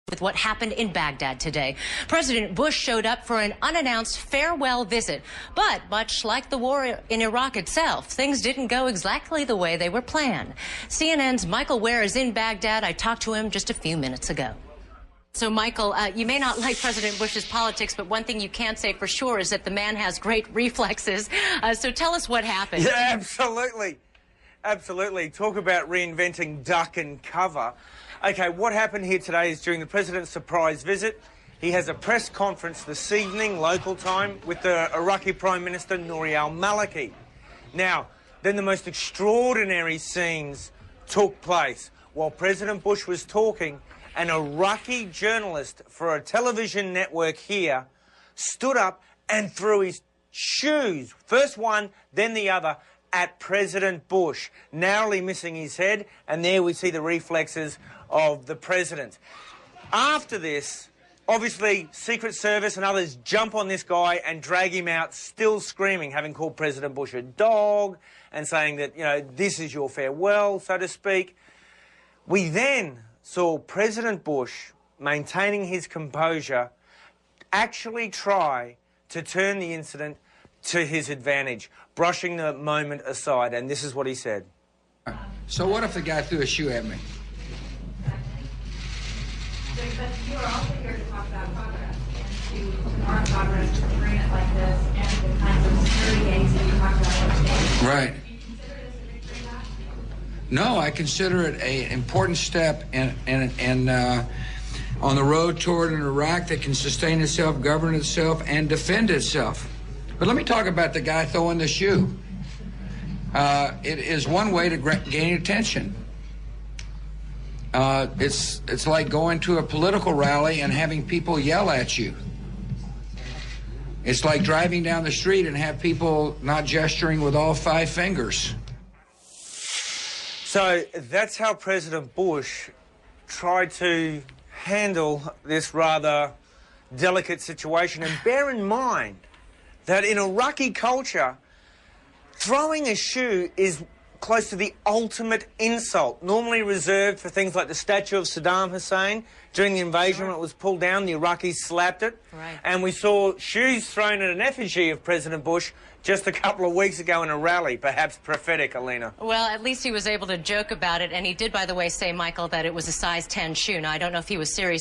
with what happened in Baghdad today. President Bush showed up for an unannounced farewell visit, but much like the war in Iraq itself, things didn't go exactly the way they were planned. CNN's Michael Ware is in Baghdad. I talked to him just a few minutes ago. So, Michael, you may not like President Bush's politics, but one thing you can say for sure is that the man has great reflexes. So tell us what happened. Yeah, absolutely. Absolutely. Talk about reinventing duck and cover. OK, what happened here today is during the president's surprise visit, he has a press conference this evening, local time, with the Iraqi Prime Minister Nouri al-Maliki. Now, then the most extraordinary scenes took place. While President Bush was talking, an Iraqi journalist for a television network here stood up and threw his shoes, first one, then the other, at President Bush, narrowly missing his head, and there we see the reflexes of the president. After this, obviously, Secret Service and others jump on this guy and drag him out, still screaming, having called President Bush a dog and saying that, you know, this is your farewell, so to speak. We then saw President Bush, maintaining his composure, actually try to turn the incident to his advantage, brushing the moment aside, and this is what he said. So what if the guy threw a shoe at me? But you are also here to talk about progress and to mark progress to bring it like this and the kinds of security aids that you talked about today. Right. Do you consider this a victory lap? No, I consider it an important step on the road toward an Iraq that can sustain itself, govern itself, and defend itself. But let me talk about the guy throwing the shoe. It is one way to gain attention. It's like going to a political rally and having people yell at you. It's like driving down the street and have people not gesturing with all 5 fingers. So that's how President Bush tried to handle this rather delicate situation. And bear in mind that in Iraqi culture, throwing a shoe is close to the ultimate insult, normally reserved for things like the statue of Saddam Hussein. During the invasion, when it was pulled down, the Iraqis slapped it. Right. And and we saw shoes thrown at an effigy of President Bush just a couple of weeks ago in a rally, perhaps prophetic, Alina. Well, at least he was able to joke about it, and he did, by the way, say, Michael, that it was a size 10 shoe. Now, I don't know if he was serious.